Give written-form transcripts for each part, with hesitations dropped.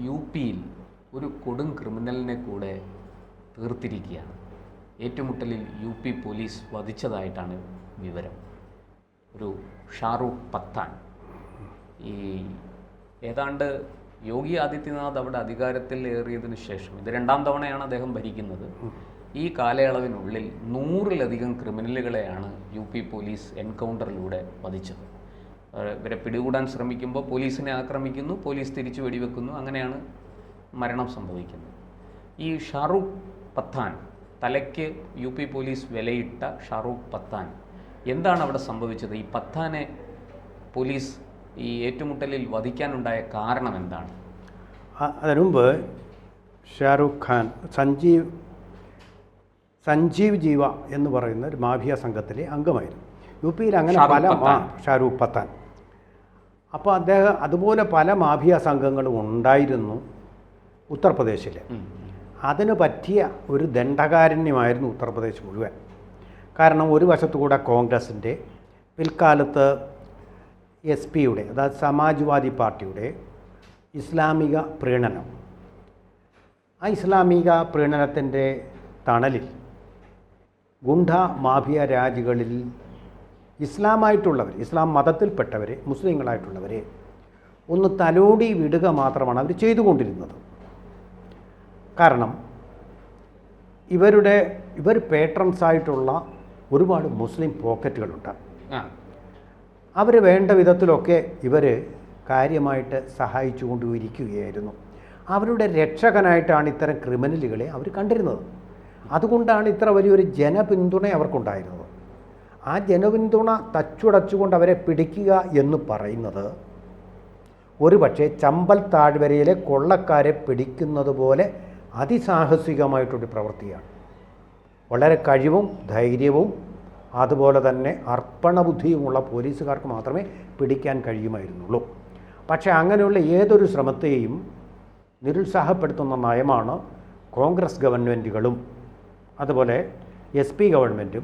U പിയിൽ ഒരു കൊടും ക്രിമിനലിനെ കൂടെ തീർത്തിരിക്കുകയാണ്. ഏറ്റുമുട്ടലിൽ യു പി പോലീസ് വധിച്ചതായിട്ടാണ് വിവരം. ഒരു ഷാറൂഖ് പത്താൻ. ഈ ഏതാണ്ട് യോഗി ആദിത്യനാഥ് അവിടെ അധികാരത്തിൽ ഏറിയതിനു ശേഷം, ഇത് 2ാം തവണയാണ് അദ്ദേഹം ഭരിക്കുന്നത്, ഈ കാലയളവിനുള്ളിൽ 100-ലധികം ക്രിമിനലുകളെയാണ് യു പി പോലീസ് എൻകൗണ്ടറിലൂടെ വധിച്ചത്. ഇവരെ പിടികൂടാൻ ശ്രമിക്കുമ്പോൾ പോലീസിനെ ആക്രമിക്കുന്നു, പോലീസ് തിരിച്ചു വെടിവെക്കുന്നു, അങ്ങനെയാണ് മരണം സംഭവിക്കുന്നത്. ഈ ഷാറൂഖ് പത്താൻ, തലയ്ക്ക് യു പി പോലീസ് വിലയിട്ട ഷാറൂഖ് പത്താൻ, എന്താണ് അവിടെ സംഭവിച്ചത്? ഈ പത്താനെ പോലീസ് ഈ ഏറ്റുമുട്ടലിൽ വധിക്കാനുണ്ടായ കാരണം എന്താണ്? അതിനുമുമ്പ് ഷാറൂഖ് ഖാൻ സഞ്ജീവ് ജീവ എന്ന് പറയുന്ന ഒരു മാഫിയ സംഘത്തിലെ അംഗമായിരുന്നു. യു പിയിൽ അങ്ങനെ ഷാറൂഖ് പത്താൻ. അപ്പോൾ അദ്ദേഹം അതുപോലെ പല മാഫിയ സംഘങ്ങളും ഉണ്ടായിരുന്നു ഉത്തർപ്രദേശിൽ. അതിന് പറ്റിയ ഒരു ദണ്ഡകാരണ്യമായിരുന്നു ഉത്തർപ്രദേശ് മുഴുവൻ. കാരണം ഒരു വശത്തുകൂടെ കോൺഗ്രസിൻ്റെ, പിൽക്കാലത്ത് SP-യുടെ, അതായത് സമാജ്വാദി പാർട്ടിയുടെ ഇസ്ലാമിക പ്രീണനം, ആ ഇസ്ലാമിക പ്രീണനത്തിൻ്റെ തണലിൽ ഗുണ്ട മാഫിയ രാജ്യങ്ങളിൽ ഇസ്ലാം മതത്തിൽപ്പെട്ടവരെ, മുസ്ലിങ്ങളായിട്ടുള്ളവരെ ഒന്ന് തലോടി വിടുക മാത്രമാണ് അവർ ചെയ്തുകൊണ്ടിരുന്നത്. കാരണം ഇവർ പേട്രൺസായിട്ടുള്ള ഒരുപാട് മുസ്ലിം പോക്കറ്റുകളുണ്ട്. അവർ വേണ്ട വിധത്തിലൊക്കെ ഇവർ കാര്യമായിട്ട് സഹായിച്ചു കൊണ്ടിരിക്കുകയായിരുന്നു. അവരുടെ രക്ഷകനായിട്ടാണ് ഇത്തരം ക്രിമിനലുകളെ അവർ കണ്ടിരുന്നത്. അതുകൊണ്ടാണ് ഇത്ര വലിയൊരു ജനപിന്തുണ അവർക്കുണ്ടായിരുന്നത്. ആ ജനപിന്തുണ തച്ചുടച്ചുകൊണ്ട് അവരെ പിടിക്കുക എന്ന് പറയുന്നത് ഒരുപക്ഷെ ചമ്പൽ താഴ്വരയിലെ കൊള്ളക്കാരെ പിടിക്കുന്നത് പോലെ അതിസാഹസികമായിട്ടൊരു പ്രവൃത്തിയാണ്. വളരെ കഴിവും ധൈര്യവും അതുപോലെ തന്നെ അർപ്പണബുദ്ധിയുമുള്ള പോലീസുകാർക്ക് മാത്രമേ പിടിക്കാൻ കഴിയുമായിരുന്നുള്ളൂ. പക്ഷേ അങ്ങനെയുള്ള ഏതൊരു ശ്രമത്തെയും നിരുത്സാഹപ്പെടുത്തുന്ന നയമാണ് കോൺഗ്രസ് ഗവൺമെൻറ്റുകളും അതുപോലെ SP ഗവൺമെൻറ്റും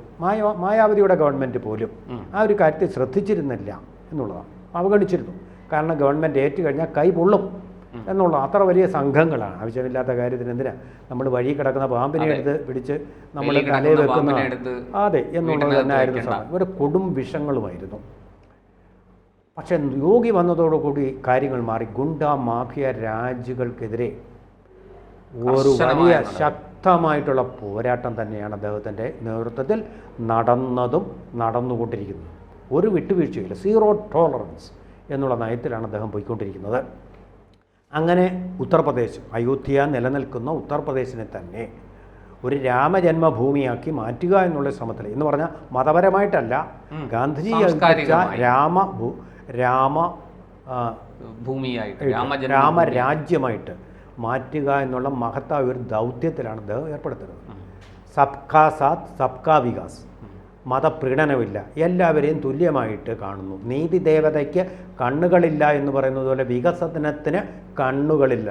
മായാവതിയുടെ ഗവൺമെൻറ് പോലും ആ ഒരു കാര്യത്തെ ശ്രദ്ധിച്ചിരുന്നില്ല എന്നുള്ളതാണ്, അവഗണിച്ചിരുന്നു. കാരണം ഗവൺമെൻറ് ഏറ്റുകഴിഞ്ഞാൽ കൈ പൊള്ളും എന്നുള്ള അത്ര വലിയ സംഘങ്ങളാണ്. ആവശ്യമില്ലാത്ത കാര്യത്തിന് എന്തിനാ നമ്മൾ വഴി കിടക്കുന്ന പാമ്പിനെ എടുത്ത് പിടിച്ച് നമ്മൾ തലയിൽ വെക്കുന്ന, അതെ എന്നുള്ളത് തന്നെയായിരുന്നു സമയം. ഒരു കൊടും വിഷങ്ങളുമായിരുന്നു. പക്ഷെ യോഗി വന്നതോടുകൂടി കാര്യങ്ങൾ മാറി. ഗുണ്ട മാഫിയ രാജുകൾക്കെതിരെ ഒരു വലിയ ശക്തമായിട്ടുള്ള പോരാട്ടം തന്നെയാണ് അദ്ദേഹത്തിൻ്റെ നേതൃത്വത്തിൽ നടന്നതും നടന്നുകൊണ്ടിരിക്കുന്നത്. ഒരു വിട്ടുവീഴ്ചയില്ല, 0 ടോളറൻസ് എന്നുള്ള നയത്തിലാണ് അദ്ദേഹം പോയിക്കൊണ്ടിരിക്കുന്നത്. അങ്ങനെ ഉത്തർപ്രദേശ്, അയോധ്യ നിലനിൽക്കുന്ന ഉത്തർപ്രദേശിനെ തന്നെ ഒരു രാമജന്മഭൂമിയാക്കി മാറ്റുക എന്നുള്ള ശ്രമത്തിൽ, എന്ന് പറഞ്ഞാൽ മതപരമായിട്ടല്ല, ഗാന്ധിജി രാമരാജ്യമായിട്ട് മാറ്റുക എന്നുള്ള മഹത്തായ ഒരു ദൗത്യത്തിലാണ് അദ്ദേഹം ഏർപ്പെടുത്തുന്നത്. സബ്കാ സാത്ത് സബ്കാ വികാസ്, മതപ്രീണനമില്ല, എല്ലാവരെയും തുല്യമായിട്ട് കാണുന്നു. നീതി ദേവതയ്ക്ക് കണ്ണുകളില്ല എന്ന് പറയുന്നത് പോലെ വികസനത്തിന് കണ്ണുകളില്ല.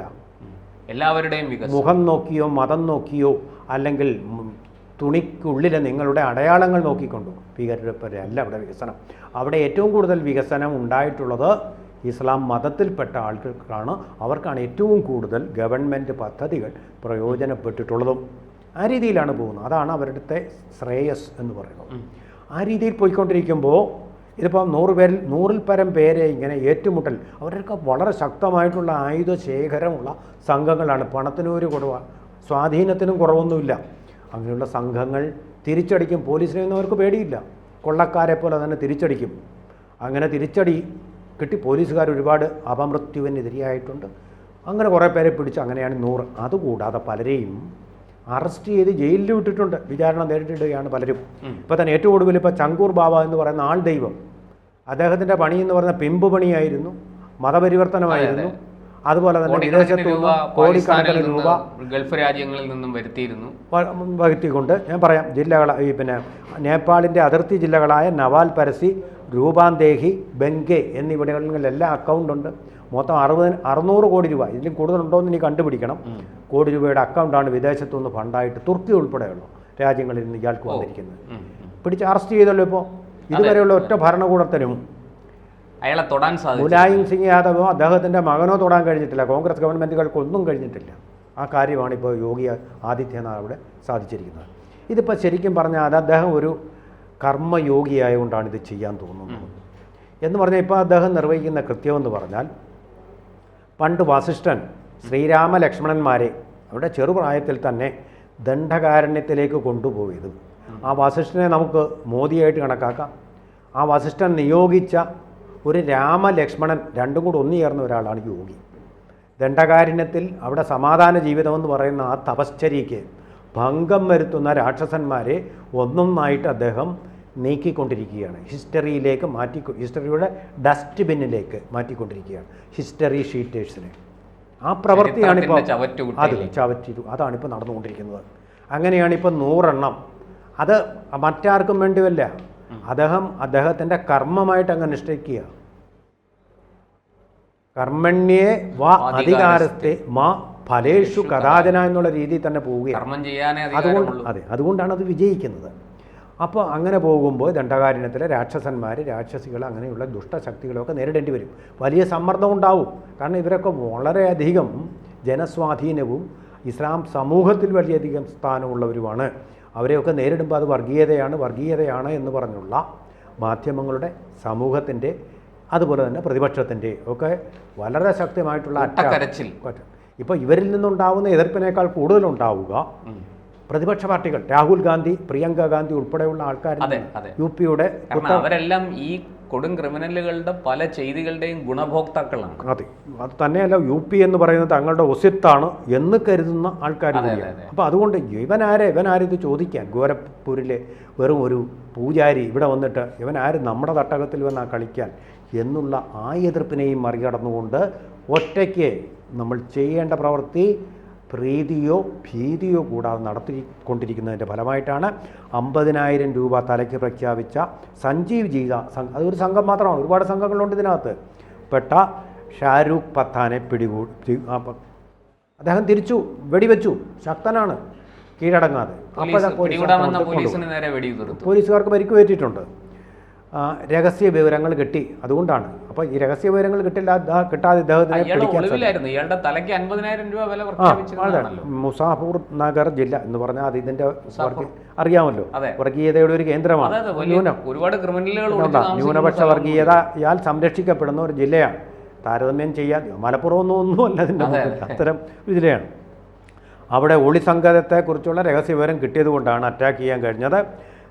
എല്ലാവരുടെയും മുഖം നോക്കിയോ മതം നോക്കിയോ അല്ലെങ്കിൽ തുണിക്കുള്ളിലെ നിങ്ങളുടെ അടയാളങ്ങൾ നോക്കിക്കൊണ്ടോ ഭീകരരല്ല അവിടെ വികസനം. അവിടെ ഏറ്റവും കൂടുതൽ വികസനം ഉണ്ടായിട്ടുള്ളത് ഇസ്ലാം മതത്തിൽപ്പെട്ട ആൾക്കാർക്കാണ്. അവർക്കാണ് ഏറ്റവും കൂടുതൽ ഗവൺമെൻറ് പദ്ധതികൾ പ്രയോജനപ്പെട്ടിട്ടുള്ളതും. ആ രീതിയിലാണ് പോകുന്നത്. അതാണ് അവരുടെ ശ്രേയസ് എന്ന് പറയുന്നത്. ആ രീതിയിൽ പോയിക്കൊണ്ടിരിക്കുമ്പോൾ ഇതിപ്പോൾ 100-ൽ പരം പേരെ ഇങ്ങനെ ഏറ്റുമുട്ടൽ, അവരൊക്കെ വളരെ ശക്തമായിട്ടുള്ള ആയുധ ശേഖരമുള്ള സംഘങ്ങളാണ്. പണത്തിനും ഒരു കുറവ്, സ്വാധീനത്തിനും കുറവൊന്നുമില്ല. അങ്ങനെയുള്ള സംഘങ്ങൾ തിരിച്ചടിക്കും. പോലീസിനെയൊന്നും അവർക്ക് പേടിയില്ല. കൊള്ളക്കാരെ പോലെ തന്നെ തിരിച്ചടിക്കും. അങ്ങനെ തിരിച്ചടി കിട്ടി പോലീസുകാർ ഒരുപാട് അപമൃത്യുവിനെതിരെയായിട്ടുണ്ട്. അങ്ങനെ കുറേ പേരെ പിടിച്ച് അങ്ങനെയാണ് 100. അതുകൂടാതെ പലരെയും അറസ്റ്റ് ചെയ്ത് ജയിലിൽ വിട്ടിട്ടുണ്ട്. വിചാരണ നേരിട്ടിടുകയാണ് പലരും. ഇപ്പോൾ തന്നെ ഏറ്റവും കൂടുതൽ ഇപ്പോൾ ചങ്കൂർ ബാബ എന്ന് പറയുന്ന ആൾ ദൈവം, അദ്ദേഹത്തിൻ്റെ പണി എന്ന് പറയുന്ന പിമ്പ് പണിയായിരുന്നു, മതപരിവർത്തനമായിരുന്നു. അതുപോലെ തന്നെ വിദേശത്തു നിന്ന് കോടിക്കണക്കിന് രൂപ ഗൾഫ് രാജ്യങ്ങളിൽ നിന്നും വരുത്തിക്കൊണ്ട്, ഞാൻ പറയാം ജില്ലകൾ, പിന്നെ നേപ്പാളിൻ്റെ അതിർത്തി ജില്ലകളായ നവാൽ പരസി, രൂപാന്തേഹി, ബെങ്കെ എന്നിവിടങ്ങളിലെല്ലാം അക്കൗണ്ടുണ്ട്. മൊത്തം 600 കോടി രൂപ, ഇതിലും കൂടുതലുണ്ടോയെന്ന് ഇനി കണ്ടുപിടിക്കണം, കോടി രൂപയുടെ അക്കൗണ്ടാണ് വിദേശത്തുനിന്ന് ഫണ്ടായിട്ട് തുർക്കി ഉൾപ്പെടെയുള്ള രാജ്യങ്ങളിൽ നിന്ന് ഇയാൾക്ക് വന്നിരിക്കുന്നത്. പിടിച്ച് അറസ്റ്റ് ചെയ്തല്ലോ. ഇപ്പോൾ ഇതുവരെയുള്ള ഒറ്റ ഭരണകൂടത്തിനും അയാളെ തൊടാൻ സാധിച്ചു. മുലായം സിംഗ് യാദവോ അദ്ദേഹത്തിൻ്റെ മകനോ തൊടാൻ കഴിഞ്ഞിട്ടില്ല. കോൺഗ്രസ് ഗവൺമെൻറ്റുകൾക്കൊന്നും കഴിഞ്ഞിട്ടില്ല. ആ കാര്യമാണ് ഇപ്പോൾ യോഗി ആദിത്യനാഥ് അവിടെ സാധിച്ചിരിക്കുന്നത്. ഇതിപ്പോൾ ശരിക്കും പറഞ്ഞാൽ അദ്ദേഹം ഒരു കർമ്മയോഗിയായതുകൊണ്ടാണ് ഇത് ചെയ്യാൻ തോന്നുന്നത് എന്ന് പറഞ്ഞാൽ, ഇപ്പോൾ അദ്ദേഹം നിർവഹിക്കുന്ന കൃത്യമെന്ന് പറഞ്ഞാൽ, പണ്ട് വസിഷ്ഠൻ ശ്രീരാമ ലക്ഷ്മണന്മാരെ അവിടെ ചെറുപ്രായത്തിൽ തന്നെ ദണ്ഡകാരണ്യത്തിലേക്ക് കൊണ്ടുപോയത്. ആ വസിഷ്ഠനെ നമുക്ക് മോദിയായിട്ട് കണക്കാക്കാം. ആ വസിഷ്ഠൻ നിയോഗിച്ച ഒരു രാമലക്ഷ്മണൻ രണ്ടും കൂടെ ഒന്നുചേർന്ന ഒരാളാണ് യോഗി. ദണ്ഡകാരണ്യത്തിൽ അവിടെ സമാധാന ജീവിതമെന്ന് പറയുന്ന ആ തപശ്ചര്യയ്ക്ക് ഭംഗം വരുത്തുന്ന രാക്ഷസന്മാരെ ഒന്നൊന്നായിട്ട് അദ്ദേഹം നീക്കിക്കൊണ്ടിരിക്കുകയാണ്. ഹിസ്റ്ററിയിലേക്ക് ഹിസ്റ്ററിയുടെ ഡസ്റ്റ്ബിന്നിലേക്ക് മാറ്റിക്കൊണ്ടിരിക്കുകയാണ് ഹിസ്റ്ററി ഷീറ്റേഴ്സിനെ. ആ പ്രവൃത്തിയാണിപ്പോൾ അതാണിപ്പോൾ നടന്നുകൊണ്ടിരിക്കുന്നത്. അങ്ങനെയാണിപ്പോൾ 100 എണ്ണം. അത് മറ്റാർക്കും വേണ്ടിയല്ല, അദ്ദേഹത്തിൻ്റെ കർമ്മമായിട്ട് അങ്ങ് അനുഷ്ഠിക്കുക. കർമ്മണ്യേ വാ അധികാരത്തെ മാ ഫലേഷു കഥാചന എന്നുള്ള രീതിയിൽ തന്നെ പോവുകയാണ്. അതുകൊണ്ടാണ് അത് വിജയിക്കുന്നത്. അപ്പോൾ അങ്ങനെ പോകുമ്പോൾ ദണ്ഡകാരണ്യത്തിലെ രാക്ഷസികൾ അങ്ങനെയുള്ള ദുഷ്ടശക്തികളൊക്കെ നേരിടേണ്ടി വരും. വലിയ സമ്മർദ്ദം ഉണ്ടാവും. കാരണം ഇവരൊക്കെ വളരെയധികം ജനസ്വാധീനവും ഇസ്ലാം സമൂഹത്തിൽ വലിയധികം സ്ഥാനമുള്ളവരുമാണ്. അവരെയൊക്കെ നേരിടുമ്പോൾ അത് വർഗീയതയാണ് എന്ന് പറഞ്ഞുള്ള മാധ്യമങ്ങളുടെ, സമൂഹത്തിൻ്റെ, അതുപോലെ തന്നെ പ്രതിപക്ഷത്തിൻ്റെ ഒക്കെ വളരെ ശക്തമായിട്ടുള്ള അറ്റകരച്ചിൽ. ഇപ്പോൾ ഇവരിൽ നിന്നുണ്ടാവുന്ന എതിർപ്പിനേക്കാൾ കൂടുതലുണ്ടാവുക പ്രതിപക്ഷ പാർട്ടികൾ, രാഹുൽ ഗാന്ധി, പ്രിയങ്ക ഗാന്ധി ഉൾപ്പെടെയുള്ള ആൾക്കാർ, യുപിയുടെ അവരെല്ലാം ഈ കൊടും ക്രിമിനലുകളുടെ പല ചെയ്തികളുടെയും ഗുണഭോക്താക്കളാണ്. അതെ, അത് തന്നെയല്ല, യുപി എന്ന് പറയുന്നത് തങ്ങളുടെ ഒസിത്താണ് എന്ന് കരുതുന്ന ആൾക്കാർ കൂടിയാണ്. അപ്പോൾ അതുകൊണ്ട് ഇവനാരിത് ചോദിക്കാൻ, ഗോരഖ്പൂരിലെ വെറും ഒരു പൂജാരി ഇവിടെ വന്നിട്ട് ഇവനാര് നമ്മുടെ തട്ടകത്തിൽ വന്നാ കളിക്കാൻ എന്നുള്ള ആ എതിർപ്പിനെയും മറികടന്നുകൊണ്ട് ഒറ്റയ്ക്ക് നമ്മൾ ചെയ്യേണ്ട പ്രവൃത്തി പ്രീതിയോ ഭീതിയോ കൂടാതെ നടത്തിക്കൊണ്ടിരിക്കുന്നതിൻ്റെ ഫലമായിട്ടാണ് 50,000 രൂപ തലയ്ക്ക് പ്രഖ്യാപിച്ച സഞ്ജീവ് ജീത, അതൊരു സംഘം മാത്രമാണ്, ഒരുപാട് സംഘങ്ങളുണ്ട് ഇതിനകത്ത് പെട്ട ഷാരൂഖ് പത്താനെ അദ്ദേഹം തിരിച്ചു വെടിവെച്ചു. ശക്തനാണ്, കീഴടങ്ങാതെ. പോലീസുകാർക്ക് പരിക്കുപറ്റിയിട്ടുണ്ട്. രഹസ്യ വിവരങ്ങൾ കിട്ടി, അതുകൊണ്ടാണ്. അപ്പോൾ ഈ രഹസ്യ വിവരങ്ങൾ കിട്ടാതെ ഇദ്ദേഹത്തിനെ മുസാഫൂർ നഗർ ജില്ല എന്ന് പറഞ്ഞാൽ അത് ഇതിന്റെ അറിയാമല്ലോ, വർഗീയതയുടെ ഒരു കേന്ദ്രമാണ്. ന്യൂനപക്ഷ വർഗീയതയാൽ സംരക്ഷിക്കപ്പെടുന്ന ഒരു ജില്ലയാണ്. താരതമ്യം ചെയ്യാൻ മലപ്പുറം ഒന്നുമല്ല അതിൻ്റെ അത്തരം ഒരു ജില്ലയാണ്. അവിടെ ഒളിസംഘത്തെക്കുറിച്ചുള്ള രഹസ്യ വിവരം കിട്ടിയത് കൊണ്ടാണ് അറ്റാക്ക് ചെയ്യാൻ കഴിഞ്ഞത്.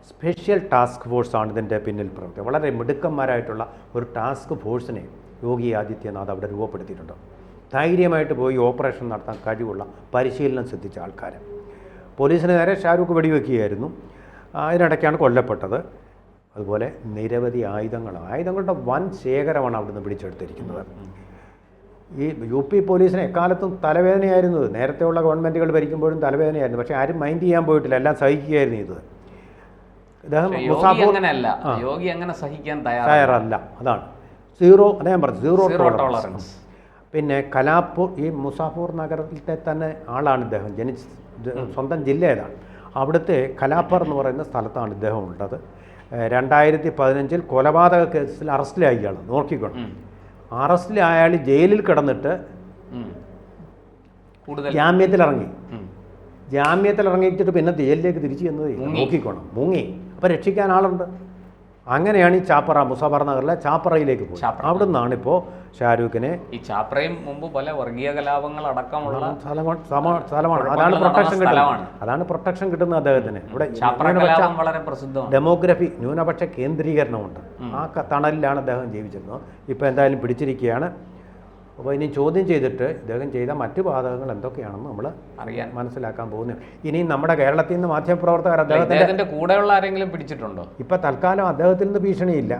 സ്പെഷ്യൽ ടാസ്ക് ഫോഴ്സാണ് ഇതിൻ്റെ പിന്നിൽ പ്രവർത്തിക്കുന്നത്. വളരെ മിടുക്കന്മാരായിട്ടുള്ള ഒരു ടാസ്ക് ഫോഴ്സിനെ യോഗി ആദിത്യനാഥ് അവിടെ രൂപപ്പെടുത്തിയിട്ടുണ്ട്. ധൈര്യമായിട്ട് പോയി ഓപ്പറേഷൻ നടത്താൻ കഴിവുള്ള, പരിശീലനം സിദ്ധിച്ച ആൾക്കാർ. പോലീസിന് നേരെ ഷാരൂഖ് വെടിവെക്കുകയായിരുന്നു. അതിനിടയ്ക്കാണ് കൊല്ലപ്പെട്ടത്. അതുപോലെ നിരവധി ആയുധങ്ങളുടെ വൻ ശേഖരമാണ് അവിടുന്ന് പിടിച്ചെടുത്തിരിക്കുന്നത്. ഈ യുപി പോലീസിന് എക്കാലത്തും തലവേദനയായിരുന്നത്. നേരത്തെയുള്ള ഗവൺമെൻറ്റുകൾ ഭരിക്കുമ്പോഴും തലവേദനയായിരുന്നു. പക്ഷേ ആരും മൈൻഡ് ചെയ്യാൻ പോയിട്ടില്ല, എല്ലാം സഹിക്കുകയായിരുന്നു ഇത്. യോഗി അങ്ങനെ സഹിക്കാൻ തയ്യാറല്ല. അതാണ് അദ്ദേഹം പറഞ്ഞു സീറോ ടോളറൻസ്. പിന്നെ കലാപ്പൂർ, ഈ മുസാഫൂർ നഗരത്തിലെ തന്നെ ആളാണ് ഇദ്ദേഹം. സ്വന്തം ജില്ല ഏതാണ്, അവിടുത്തെ കലാപ്പർ എന്ന് പറയുന്ന സ്ഥലത്താണ് ഇദ്ദേഹം ഉള്ളത്. 2015 കൊലപാതക കേസിൽ അറസ്റ്റിലായി ഇയാൾ. നോക്കിക്കോണം, അറസ്റ്റിലായാൽ ജയിലിൽ കിടന്നിട്ട് ജാമ്യത്തിലിറങ്ങിയിട്ട് പിന്നെ ജയിലിലേക്ക് തിരിച്ചു ചെന്നത് നോക്കിക്കോണം, മുങ്ങി. അപ്പോൾ രക്ഷിക്കാൻ ആളുണ്ട്. അങ്ങനെയാണ് ഈ ചാപ്പറ, മുസാഫർ നഗറിലെ ചാപ്പറയിലേക്ക് പോയി. അവിടെ നിന്നാണിപ്പോൾ ഷാരൂഖിനെ, ഈ ചാപ്പറയും മുമ്പ് പല വർഗീയ കലാപങ്ങൾ അടക്കമുള്ള സ്ഥലമാണ്. അതാണ് പ്രൊട്ടക്ഷൻ കിട്ടുന്നത് അദ്ദേഹത്തിന്. ഇവിടെ ഡെമോഗ്രഫി, ന്യൂനപക്ഷ കേന്ദ്രീകരണമുണ്ട്. ആ തണലിലാണ് അദ്ദേഹം ജീവിച്ചിരുന്നത്. ഇപ്പോൾ എന്തായാലും പിടിച്ചിരിക്കുകയാണ്. അപ്പോൾ ഇനി ചോദ്യം ചെയ്തിട്ട് ഇദ്ദേഹം ചെയ്ത മറ്റു പാതകങ്ങൾ എന്തൊക്കെയാണെന്ന് നമ്മൾ മനസ്സിലാക്കാൻ പോകുന്നു. ഇനി നമ്മുടെ കേരളത്തിൽ നിന്ന് മാധ്യമപ്രവർത്തകർ അദ്ദേഹത്തിൻ്റെ കൂടെയുള്ള ആരെങ്കിലും പിടിച്ചിട്ടുണ്ടോ? ഇപ്പം തൽക്കാലം അദ്ദേഹത്തിൽ നിന്ന് ഭീഷണിയില്ല.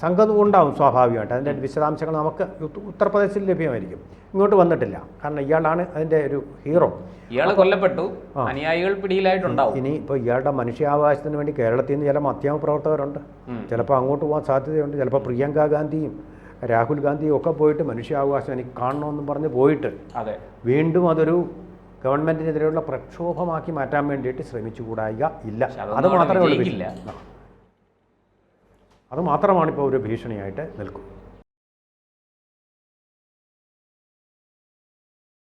സംഘം ഉണ്ടാവും സ്വാഭാവികമായിട്ട്. അതിൻ്റെ വിശദാംശങ്ങൾ നമുക്ക് ഉത്തർപ്രദേശിൽ ലഭ്യമായിരിക്കും. ഇങ്ങോട്ട് വന്നിട്ടില്ല, കാരണം ഇയാളാണ് അതിൻ്റെ ഒരു ഹീറോ. ഇയാൾ കൊല്ലപ്പെട്ടു, അനുയായികൾ പിടിയിലായിട്ടുണ്ടാവും. ഇനി ഇപ്പോൾ ഇയാളുടെ മനുഷ്യാവകാശത്തിന് വേണ്ടി കേരളത്തിൽ നിന്ന് ചില മാധ്യമപ്രവർത്തകരുണ്ട്. ചിലപ്പോൾ അങ്ങോട്ട് പോകാൻ സാധ്യതയുണ്ട്. ചിലപ്പോൾ പ്രിയങ്ക ഗാന്ധിയും രാഹുൽ ഗാന്ധിയും ഒക്കെ പോയിട്ട് മനുഷ്യാവകാശം എനിക്ക് കാണണമെന്നും പറഞ്ഞ് പോയിട്ട് വീണ്ടും അതൊരു ഗവൺമെൻറ്റിനെതിരെയുള്ള പ്രക്ഷോഭമാക്കി മാറ്റാൻ വേണ്ടിയിട്ട് ശ്രമിച്ചുകൂടായിക ഇല്ല. അത് മാത്രമേ ഉള്ളൂ. അത് മാത്രമാണ് ഇപ്പോൾ ഒരു ഭീഷണിയായിട്ട് നിൽക്കുന്നത്.